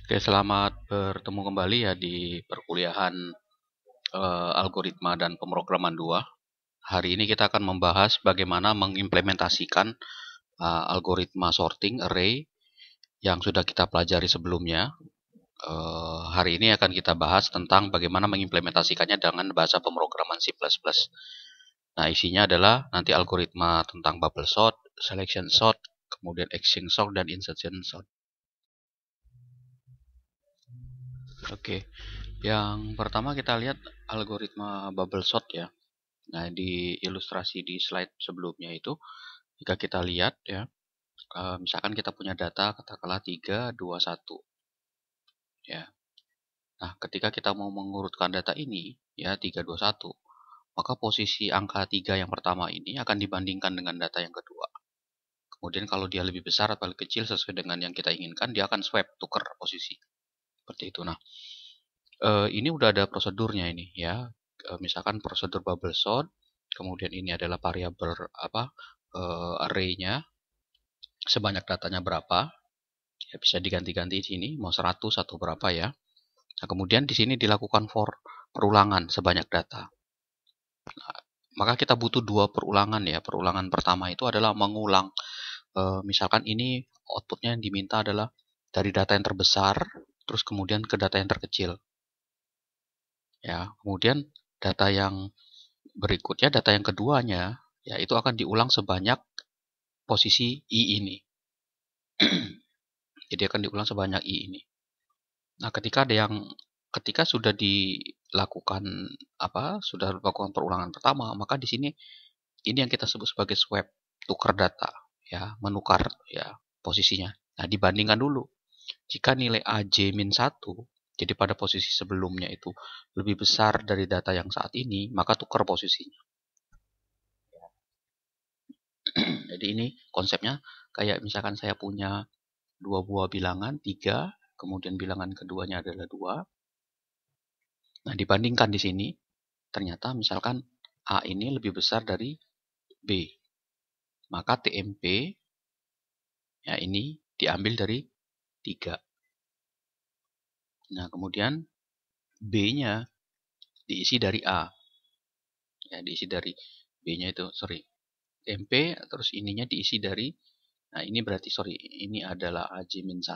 Oke, selamat bertemu kembali ya di perkuliahan algoritma dan pemrograman 2. Hari ini kita akan membahas bagaimana mengimplementasikan algoritma sorting array yang sudah kita pelajari sebelumnya. Hari ini akan kita bahas tentang bagaimana mengimplementasikannya dengan bahasa pemrograman C++. Nah, isinya adalah nanti algoritma tentang bubble sort, selection sort, kemudian action sort, dan insertion sort. Oke, yang pertama kita lihat algoritma bubble sort ya. Nah, di ilustrasi di slide sebelumnya itu, jika kita lihat ya, misalkan kita punya data katakanlah 3, 2, 1. Ya. Nah, ketika kita mau mengurutkan data ini, ya 3, 2, 1, maka posisi angka 3 yang pertama ini akan dibandingkan dengan data yang kedua. Kemudian kalau dia lebih besar atau lebih kecil sesuai dengan yang kita inginkan, dia akan swap, tukar posisi. Seperti itu. Nah, ini udah ada prosedurnya ini ya. Misalkan prosedur bubble sort, kemudian ini adalah variabel array-nya, sebanyak datanya berapa, ya bisa diganti-ganti di sini, mau 100 atau berapa ya. Nah, kemudian di sini dilakukan for perulangan sebanyak data. Nah, maka kita butuh 2 perulangan ya. Perulangan pertama itu adalah mengulang, misalkan ini outputnya yang diminta adalah dari data yang terbesar, terus kemudian ke data yang terkecil. Ya, kemudian data yang berikutnya, data yang keduanya, ya itu akan diulang sebanyak posisi i ini. Jadi akan diulang sebanyak i ini. Nah, ketika sudah dilakukan sudah dilakukan perulangan pertama, maka di sini ini yang kita sebut sebagai swap, tukar data, ya, menukar ya posisinya. Nah, dibandingkan dulu. Jika nilai aj min 1, jadi pada posisi sebelumnya itu lebih besar dari data yang saat ini, maka tukar posisinya. Jadi ini konsepnya kayak misalkan saya punya 2 buah bilangan, 3, kemudian bilangan keduanya adalah 2. Nah, dibandingkan di sini, ternyata misalkan A ini lebih besar dari B. Maka TMP ya ini diambil dari 3. Nah, kemudian B-nya diisi dari A. Ya, diisi dari B-nya itu, sorry. TMP terus ininya diisi dari, nah ini berarti sorry, ini adalah AJ-1,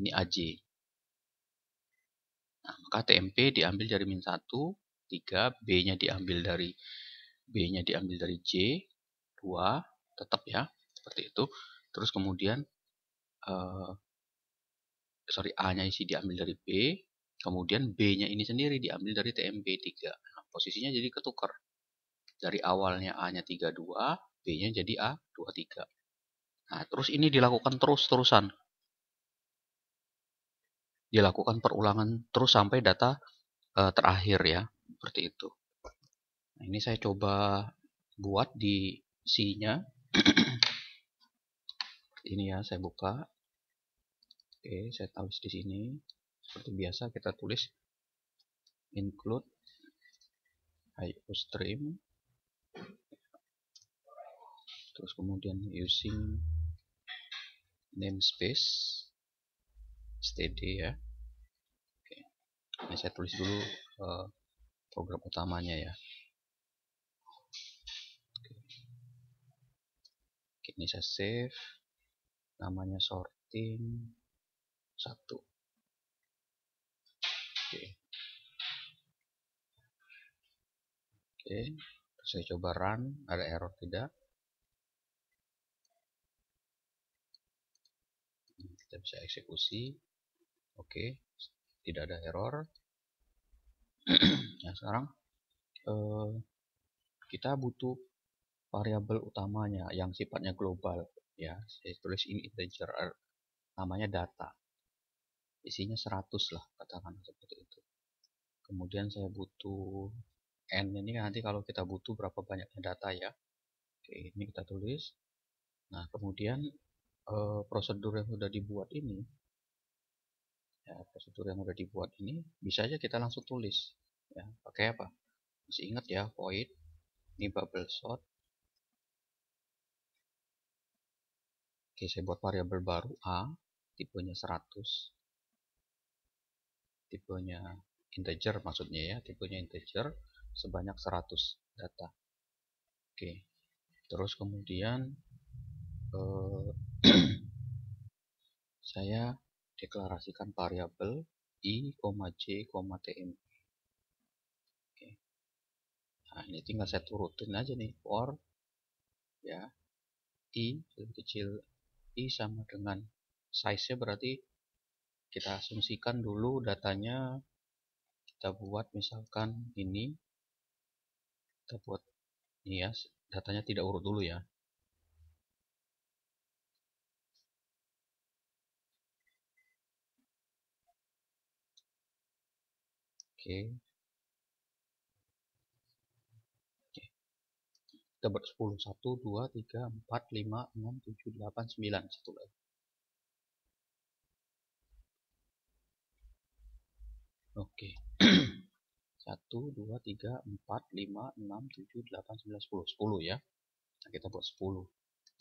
ini AJ. Nah, maka TMP diambil dari min 1, 3, B-nya diambil dari J, 2, tetap ya, seperti itu. Terus kemudian A-nya isi diambil dari B, kemudian B-nya ini sendiri diambil dari TMP 3. Nah, posisinya jadi ketukar. Dari awalnya A-nya 32, B-nya jadi A 23. Nah, terus ini dilakukan terus-terusan. Dilakukan perulangan terus sampai data terakhir ya, seperti itu. Nah, ini saya coba buat di C-nya. Ini ya, saya buka. Oke, saya tulis di sini. Seperti biasa kita tulis include IOStream. Terus kemudian using namespace std ya. Oke. Ini saya tulis dulu program utamanya ya. Oke, ini saya save. Namanya sorting 1. Oke, saya coba run, ada error tidak? Kita bisa eksekusi. Oke, tidak ada error. Nah, sekarang kita butuh variabel utamanya yang sifatnya global ya. Saya tulis ini integer, namanya data. Isinya 100 lah, katakan seperti itu. Kemudian saya butuh n, ini nanti kalau kita butuh berapa banyaknya data ya. Oke, ini kita tulis. Nah, kemudian prosedur yang sudah dibuat ini ya, bisa aja kita langsung tulis ya. Pakai apa? Masih ingat ya, void ini bubble sort. Oke, saya buat variabel baru A. tipenya 100, tipenya integer maksudnya ya, tipenya integer sebanyak 100 data. Oke, terus kemudian saya deklarasikan variabel i, j, tmp. Oke. Nah, ini tinggal saya turutin aja nih, for ya i lebih kecil, i sama dengan size-nya, berarti kita asumsikan dulu datanya, kita buat misalkan ini, kita buat ini ya, datanya tidak urut dulu ya. Oke. Kita buat 10, 1, 2, 3, 4, 5, 6, 7, 8, 9, satu lagi. Oke. 1, 2, 3, 4, 5, 6, 7, 8, 9, 10. 10 ya. Nah, kita buat 10.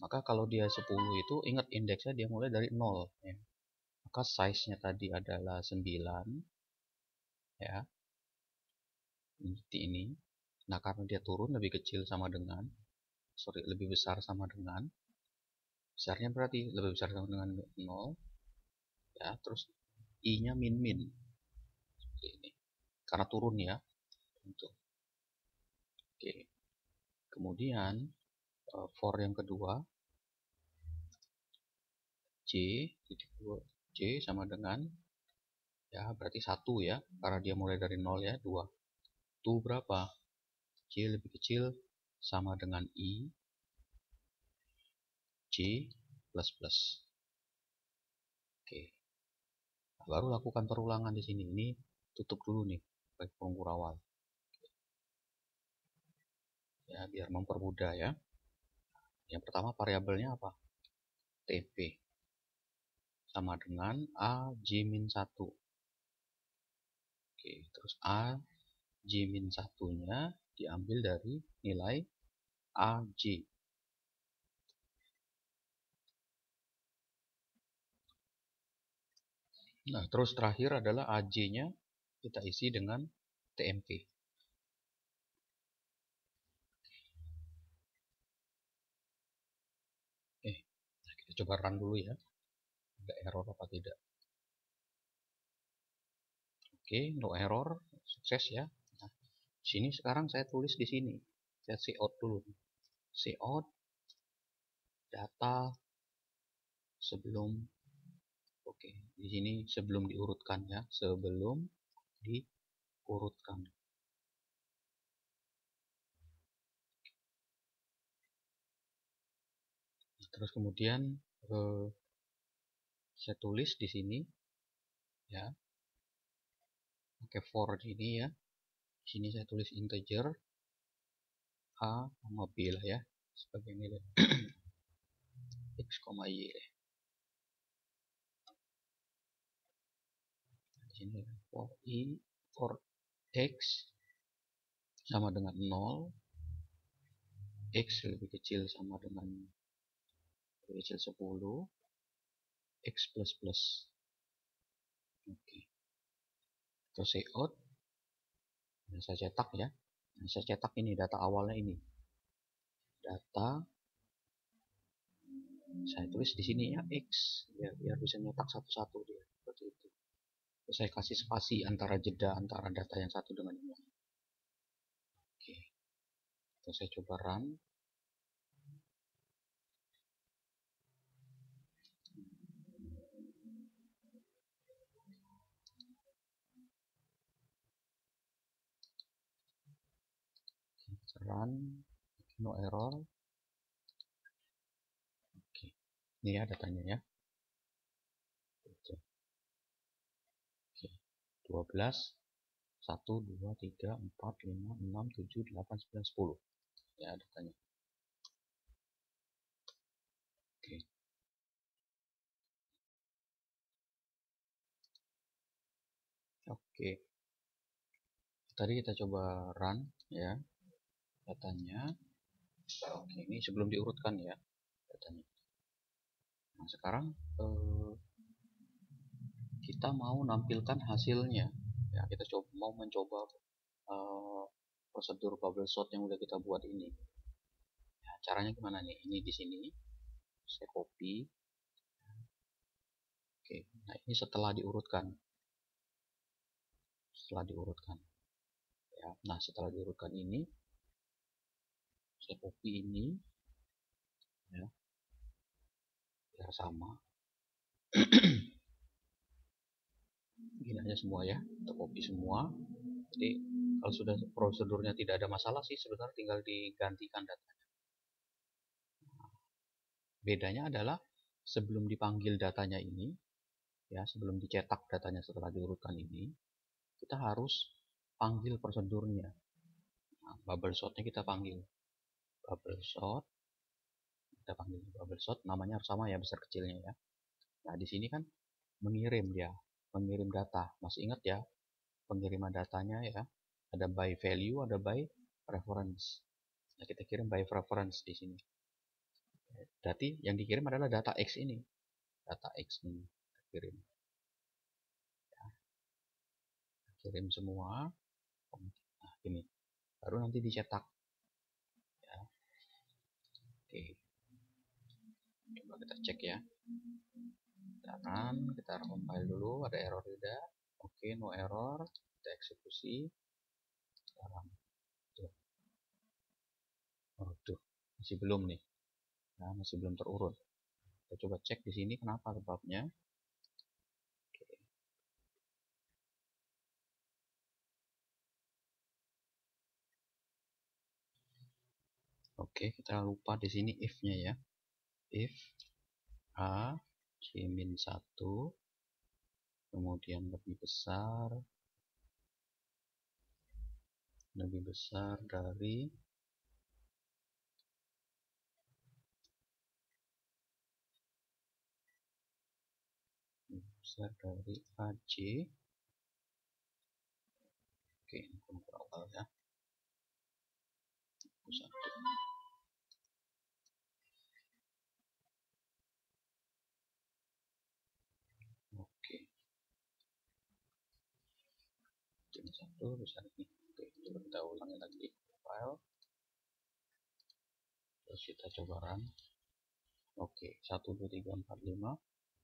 Maka kalau dia 10 itu, ingat indeksnya dia mulai dari 0 ya. Maka size-nya tadi adalah 9 ya. Seperti ini. Nah, karena dia turun lebih kecil sama dengan, lebih besar sama dengan, besarnya berarti lebih besar sama dengan 0 ya, terus i-nya min seperti ini. Karena turun ya. Untuk oke. Kemudian for yang kedua, j sama dengan ya berarti 1 ya, karena dia mulai dari 0 ya, 2. Itu berapa? J lebih kecil sama dengan i j plus plus. Oke. Nah, baru lakukan perulangan di sini. Ini tutup dulu nih baik pengukur awal. Ya, biar mempermudah ya. Yang pertama variabelnya apa? TP sama dengan a j min 1. Oke, terus a j min 1-nya diambil dari nilai aj. Nah, terus terakhir adalah aj-nya kita isi dengan tmp. Kita coba run dulu ya. Ada error apa tidak. Oke, no error, sukses ya. Nah, sini sekarang saya tulis di sini. Saya cout dulu. Cout data sebelum, oke, di sini sebelum diurutkan ya, sebelum diurutkan. Terus kemudian saya tulis di sini ya, pakai for ini ya. Di sini saya tulis integer a sama b lah ya, sebagai nilai x, y. Di sini for x sama dengan 0, x lebih kecil sama dengan lebih kecil 10, x plus plus. Oke. Terus cout, nah, saya cetak ya. Nah, saya cetak ini data awalnya ini. Data saya tulis di sini ya x ya, biar bisa nyetak satu-satu dia seperti itu. Terus saya kasih spasi antara jeda antara data yang satu dengan yang lain. Oke. Terus saya coba run. Run, no error. Oke. Ini ya datanya ya. Oke. 12 1 2 3 4 5 6 7 8 9 10 ya datanya. Oke. Oke. Tadi kita coba run ya datanya. Oke, ini sebelum diurutkan ya datanya. Nah, sekarang kita mau nampilkan hasilnya. Ya, kita mau mencoba prosedur bubble sort yang udah kita buat ini. Ya, caranya gimana nih? Ini di sini saya copy. Oke, nah ini setelah diurutkan. Ya, nah setelah diurutkan ini, saya copy ini, ya, biar sama. Gini aja semua ya, kita copy semua. Jadi kalau sudah prosedurnya tidak ada masalah sih, sebenarnya tinggal digantikan datanya. Bedanya adalah sebelum dipanggil datanya ini, ya sebelum dicetak datanya setelah diurutkan ini, kita harus panggil prosedurnya. Nah, bubble sortnya kita panggil bubble sort, namanya harus sama ya, besar kecilnya ya. Nah di sini kan mengirim data. Masih ingat ya pengiriman datanya ya? Ada by value, ada by reference. Nah kita kirim by reference di sini. Berarti yang dikirim adalah data X ini. Data X ini kirim. Ya. Kirim semua. Nah, ini baru nanti dicetak. Ya. Oke. Coba kita cek ya. Jangan kita compile dulu. Ada error tidak? Oke, no error. Kita eksekusi. Sekarang. Tuh. Masih belum nih. Nah, masih belum terurut. Kita coba cek di sini kenapa sebabnya. Oke, kita lupa di sini if-nya ya. If A C-1 kemudian lebih besar dari AC. Oke, ini awal ya. 1. Oke. 1 besar ini. Oke, coba kita ulangi lagi file. Terus kita coba run. Oke, 1 2 3 4 5.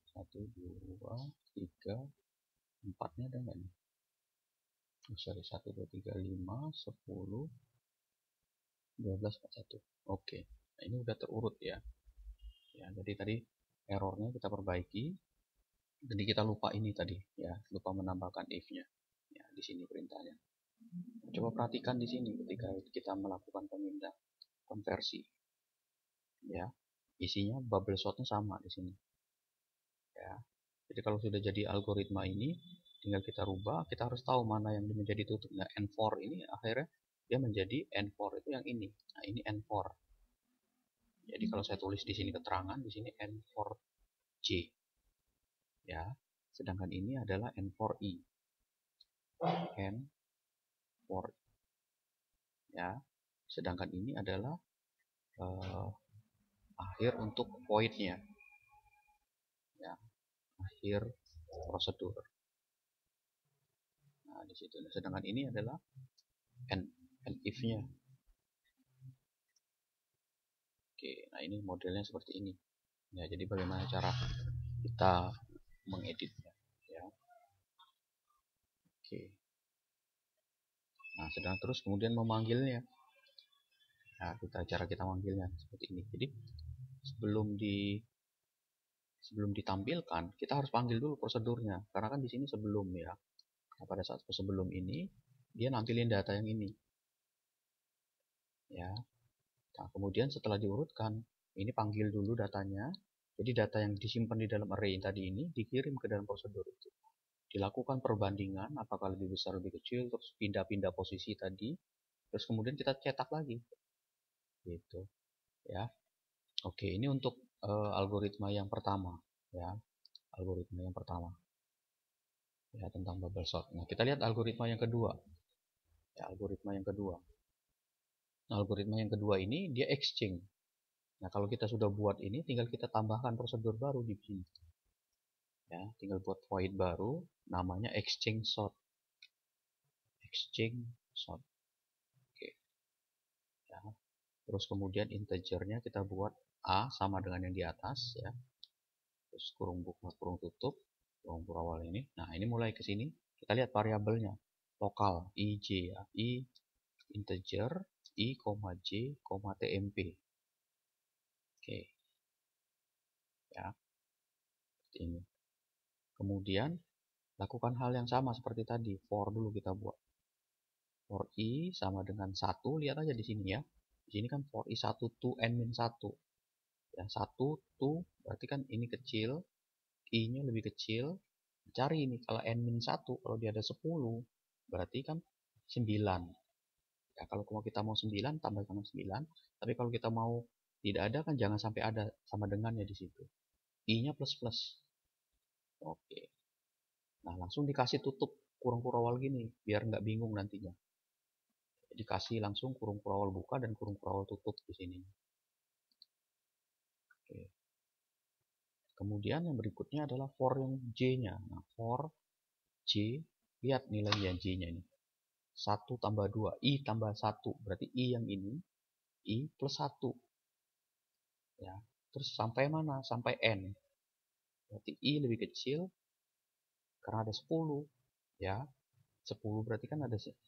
1 2 3 4-nya ada enggak nih? Oh, sorry, 1 2 3 5 10 12 41. Oke. Nah, ini udah terurut ya. Ya, jadi tadi errornya kita perbaiki. Jadi kita lupa ini tadi ya, lupa menambahkan if-nya. Ya, di sini perintahnya. Coba perhatikan di sini ketika kita melakukan pemindah konversi. Ya, isinya bubble sortnya sama di sini. Ya. Jadi kalau sudah jadi algoritma ini, tinggal kita rubah, kita harus tahu mana yang menjadi tutup. Nah, N4 ini akhirnya dia menjadi N4 itu yang ini. Nah, ini N4. Jadi kalau saya tulis di sini keterangan, di sini N4J. Ya. Sedangkan ini adalah N4I. N4. Ya. Sedangkan ini adalah akhir untuk void-nya. Ya. Akhir prosedur. Nah, di situ. Sedangkan ini adalah if-nya. Oke, nah ini modelnya seperti ini. Ya, jadi bagaimana cara kita mengeditnya, ya. Oke. Nah, sedang terus kemudian memanggilnya. Nah, cara kita manggilnya seperti ini. Jadi sebelum ditampilkan, kita harus panggil dulu prosedurnya. Karena kan di sini sebelum ya. Nah, pada saat sebelum ini dia nampilin data yang ini. Ya. Nah, kemudian setelah diurutkan, ini panggil dulu datanya. Jadi data yang disimpan di dalam array tadi ini dikirim ke dalam prosedur itu. Dilakukan perbandingan apakah lebih besar lebih kecil, terus pindah-pindah posisi tadi, terus kemudian kita cetak lagi. Gitu. Ya. Oke, ini untuk algoritma yang pertama, ya. Algoritma yang pertama. Ya, tentang bubble sort. Nah, kita lihat algoritma yang kedua. Ya, algoritma yang kedua. Nah, algoritma yang kedua ini dia exchange. Nah, kalau kita sudah buat ini, tinggal kita tambahkan prosedur baru di sini. Ya, tinggal buat void baru, namanya exchange sort. Exchange sort. Oke. Ya. Terus kemudian integernya kita buat a sama dengan yang di atas ya. Terus kurung buka, kurung tutup, kurung awal ini. Nah, ini mulai ke sini. Kita lihat variabelnya. Lokal ij ya, i integer i, j, tmp. Oke. Ya, seperti ini. Kemudian lakukan hal yang sama seperti tadi. For dulu kita buat. For i sama dengan 1, lihat aja di sini ya. Di sini kan for i 1 to n min 1. Ya, 1 to berarti kan ini kecil, i-nya lebih kecil. Cari ini kalau n min 1, kalau dia ada 10, berarti kan 9. Ya, kalau kita mau 9 tambahkan 9, tapi kalau kita mau tidak ada kan jangan sampai ada sama dengannya di situ. I-nya plus plus. Oke. Nah, langsung dikasih tutup kurung kurawal gini biar nggak bingung nantinya. Dikasih langsung kurung kurawal buka dan kurung kurawal tutup di sini. Oke. Kemudian yang berikutnya adalah for yang j-nya. Nah, for j, lihat nilainya j-nya ini. 1 tambah 2, i tambah 1. Berarti i yang ini, i plus 1. Ya. Terus sampai mana? Sampai n. Berarti i lebih kecil karena ada 10. Ya. 10 berarti kan ada 10.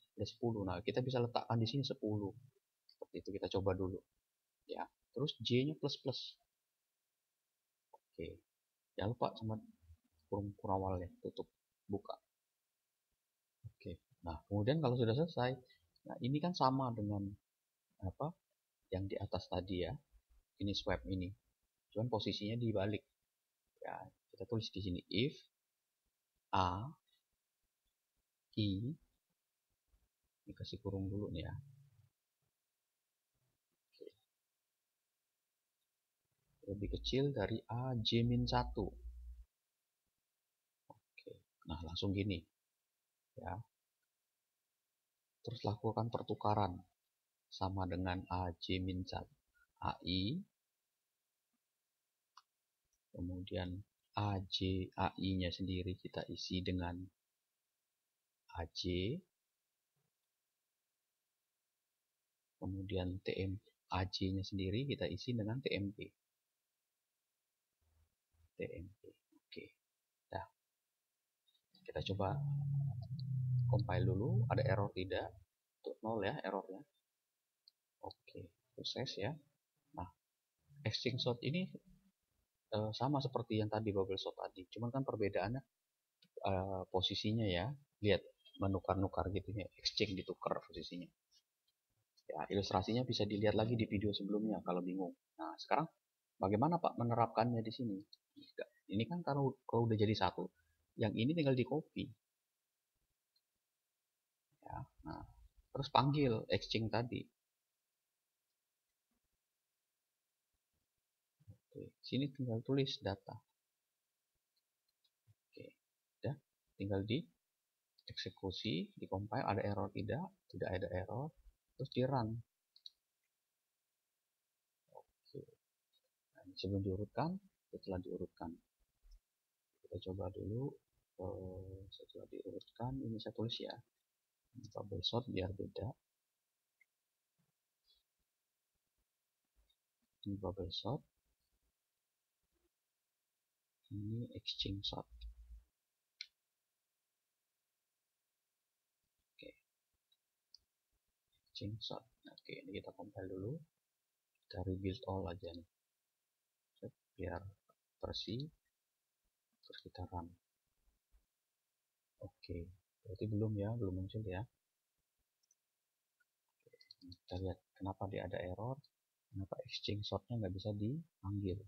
Nah, kita bisa letakkan di sini 10. Seperti itu kita coba dulu. Ya. Terus j-nya plus plus. Oke. Jangan lupa sama kurung kurawalnya tutup buka. Oke. Nah, kemudian kalau sudah selesai, nah ini kan sama dengan apa yang di atas tadi ya. Ini swap ini. Cuman posisinya dibalik. Ya, kita tulis di sini if a i, dikasih kurung dulu nih ya. Oke. Lebih kecil dari a j min 1. Oke. Nah, langsung gini. Ya. Terus lakukan pertukaran sama dengan a j min 1 ai, kemudian aj ai-nya sendiri kita isi dengan aj, kemudian tm aj-nya sendiri kita isi dengan tmp. Oke. Nah, kita coba compile dulu, ada error tidak? Untuk 0 ya errornya. Oke, proses ya. Nah, exchange sort ini sama seperti yang tadi bubble sort tadi, cuman kan perbedaannya posisinya ya. Lihat menukar-nukar gitu ya, exchange ditukar posisinya. Ya, ilustrasinya bisa dilihat lagi di video sebelumnya kalau bingung. Nah, sekarang bagaimana Pak menerapkannya di sini? Ini kan kalau udah jadi satu, yang ini tinggal di copy. Ya, nah, terus panggil exchange tadi. Oke, sini tinggal tulis data. Oke, ya, tinggal di eksekusi, di compile, ada error tidak ada error, terus di run. Oke, nah, sebelum diurutkan, setelah diurutkan, kita coba dulu. Setelah diurutkan, ini saya tulis ya, bubble sort biar beda. Ini bubble sort, ini exchange sort. Oke, exchange sort. Oke, ini kita compile dulu, kita rebuild all aja nih biar bersih, terus kita run. Oke, berarti belum ya, belum muncul ya. Kita lihat kenapa dia ada error, kenapa exchange sortnya nggak bisa dipanggil.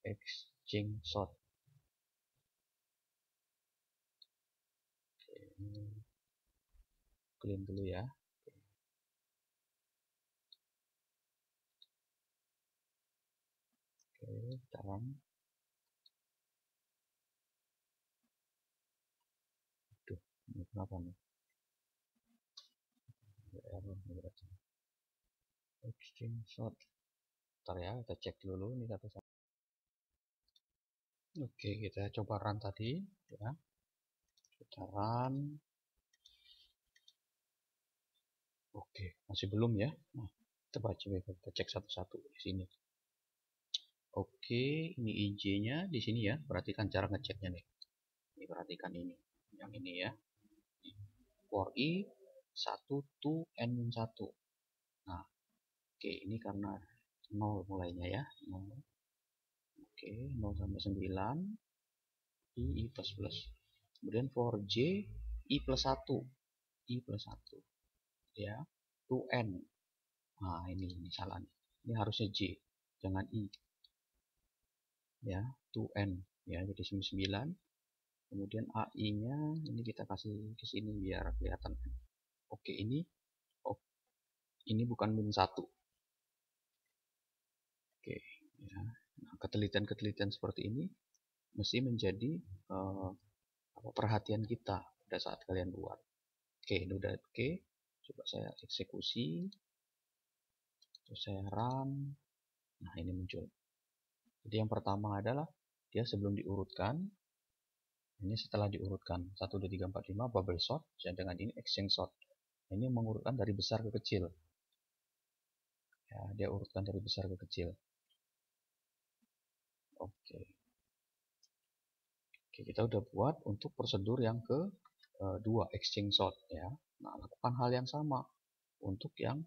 Exchange sort. Oke, ini clean dulu ya. Oke, kita run. Aduh, ini kenapa nih? Ada error nih berarti. Exchange sort. Ntar ya, kita cek dulu nih kata saya. Oke, kita coba run tadi ya. Kita run. Oke, masih belum ya. Nah, kita baca, kita cek satu-satu di sini. Oke, ini IJ-nya di sini ya. Perhatikan cara ngeceknya nih. Ini perhatikan ini. Yang ini ya. For I 1 to N-1. Nah, oke, ini karena 0 mulainya ya. 0. Oke, 0 sampai 9. I plus plus. Kemudian for J, I plus 1. I plus 1. Ya, to N. Nah, ini salah nih. Ini harusnya J, jangan I. Ya, to N. Ya, jadi 9. Kemudian AI-nya ini kita kasih ke sini biar kelihatan. Oke, ini bukan min 1. Oke, ya. Nah, ketelitian-ketelitian seperti ini mesti menjadi perhatian kita pada saat kalian buat. Oke, ini udah oke. Coba saya eksekusi. Terus saya run. Nah, ini muncul. Jadi yang pertama adalah dia sebelum diurutkan. Ini setelah diurutkan 1, 2, 3, 4, 5 bubble sort. Dengan ini exchange sort. Ini mengurutkan dari besar ke kecil. Ya, dia urutkan dari besar ke kecil. Oke. Oke, kita udah buat untuk prosedur yang kedua, exchange sort ya. Nah, lakukan hal yang sama untuk yang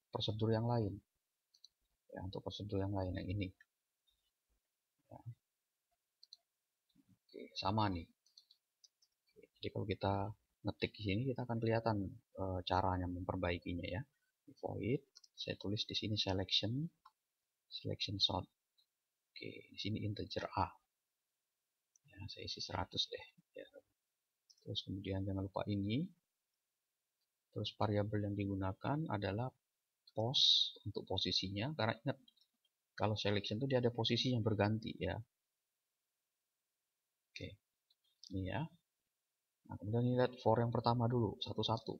prosedur yang lain. Ya, untuk prosedur yang lain yang ini. Ya. Oke, sama nih. Jadi kalau kita ngetik di sini kita akan kelihatan caranya memperbaikinya ya. Void, saya tulis di sini selection sort. Oke, di sini integer A. Ya, saya isi 100 deh. Ya. Terus kemudian jangan lupa ini. Terus variabel yang digunakan adalah pos untuk posisinya. Karena ingat, kalau selection itu dia ada posisi yang berganti ya. Oke, ini ya. Nah, kemudian lihat for yang pertama dulu, satu-satu.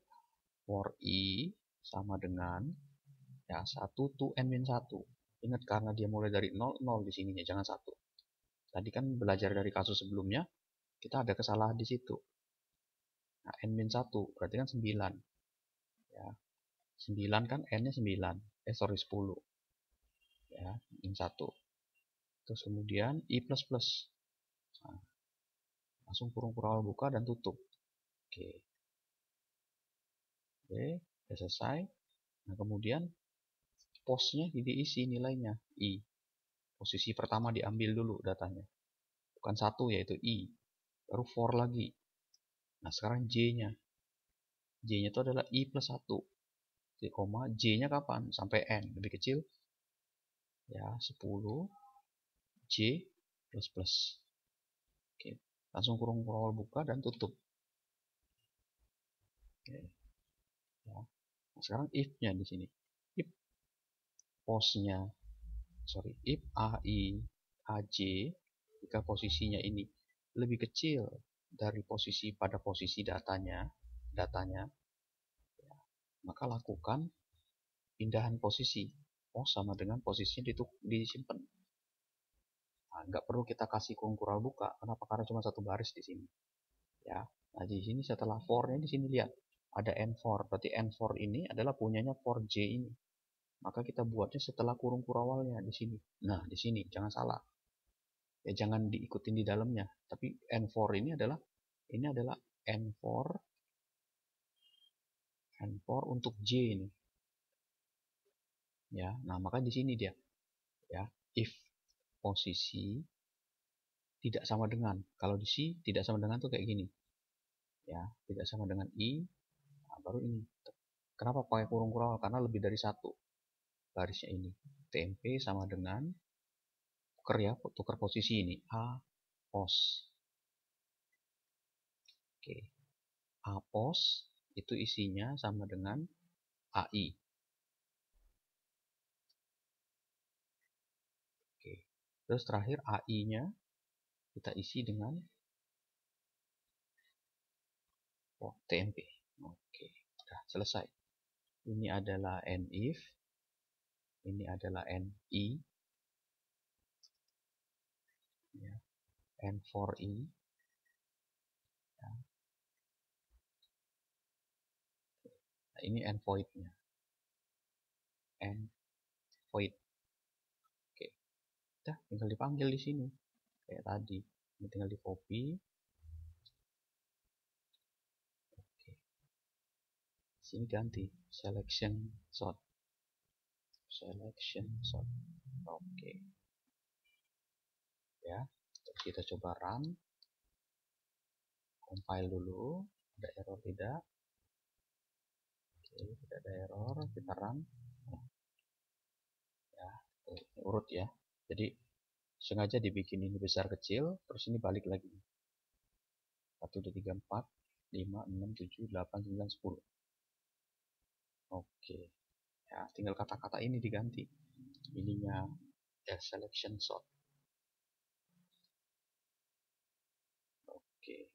For I sama dengan ya 1 to N-1. Ingat karena dia mulai dari 0, 0 di sininya, jangan 1. Tadi kan belajar dari kasus sebelumnya, kita ada kesalahan di situ. Nah, N-1 berarti kan 9. Ya, 9 kan N-nya 9. Sorry 10. Ya, N-1. Terus kemudian I++. Nah, langsung kurung kurawal buka dan tutup. Oke. Oke, sudah selesai. Nah, kemudian posnya diisi nilainya I. Posisi pertama diambil dulu datanya. Bukan 1 yaitu I. Baru for lagi. Nah, sekarang J-nya. J-nya itu adalah I plus 1. J-nya kapan? Sampai N. Lebih kecil. Ya, 10. J plus plus. Oke. Langsung kurung kurawal buka dan tutup. Oke. Ya. Nah, sekarang if-nya di sini. If posnya, if AI AJ jika posisinya ini lebih kecil dari posisi pada posisi datanya, ya, maka lakukan pindahan posisi. Pos sama dengan posisinya disimpan. Nah, nggak perlu kita kasih kurung kurawal buka. Kenapa? Karena cuma satu baris di sini. Ya. Nah, di sini setelah for-nya di sini lihat ada N4. Berarti N4 ini adalah punyanya for J ini. Maka kita buatnya setelah kurung kurawalnya di sini. Nah, di sini jangan salah. Ya jangan diikutin di dalamnya. Tapi N4 ini adalah N4 untuk J ini. Ya, nah maka di sini dia. Ya, if posisi tidak sama dengan. Kalau di C tidak sama dengan tuh kayak gini. Ya, tidak sama dengan I. Nah, baru ini. Kenapa pakai kurung kurawal? Karena lebih dari satu barisnya ini. TMP sama dengan tukar posisi ini. A pos. Oke. A pos itu isinya sama dengan AI. Oke. Terus terakhir AI-nya kita isi dengan TMP. Oke, sudah selesai. Ini adalah NIF, ini adalah NI. ya, N4i, ya. Nah, ini N void-nya, N void. Oke, udah tinggal dipanggil di sini kayak tadi. Ini tinggal di copy. Oke, sini ganti selection sort. Oke, ya. Terus kita coba run, compile dulu, ada error tidak? Oke, tidak ada error, kita run. Ya, urut ya. Jadi sengaja dibikin ini besar kecil, terus ini balik lagi. 1, 2, 3, 4, 5, 6, 7, 8, 9, 10. Oke, ya tinggal kata-kata ini diganti. Ininya ya, selection sort. Oke,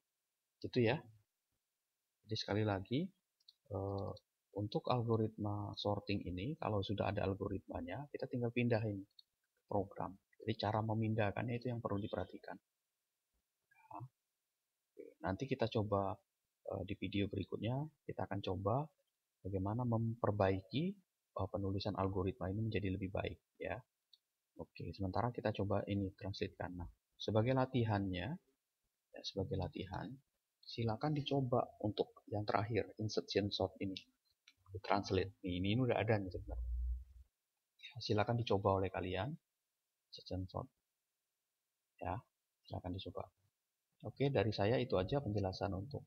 itu ya. Jadi sekali lagi, untuk algoritma sorting ini, kalau sudah ada algoritmanya, kita tinggal pindahin program. Jadi cara memindahkannya itu yang perlu diperhatikan. Nah, nanti kita coba di video berikutnya, kita akan coba bagaimana memperbaiki penulisan algoritma ini menjadi lebih baik, ya. Oke, sementara kita coba ini translate-kan. Nah, sebagai latihannya, ya, sebagai latihan, silakan dicoba untuk yang terakhir, insertion sort ini, translate. Ini udah ada nih sebenarnya. Ya, silakan dicoba oleh kalian, insertion sort. Ya, silakan dicoba. Oke, dari saya itu aja penjelasan untuk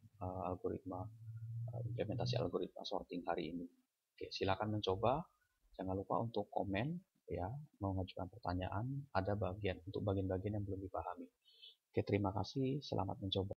implementasi algoritma sorting hari ini. Oke, silakan mencoba. Jangan lupa untuk komen, ya, mengajukan pertanyaan. Ada bagian untuk bagian-bagian yang belum dipahami. Oke, terima kasih. Selamat mencoba.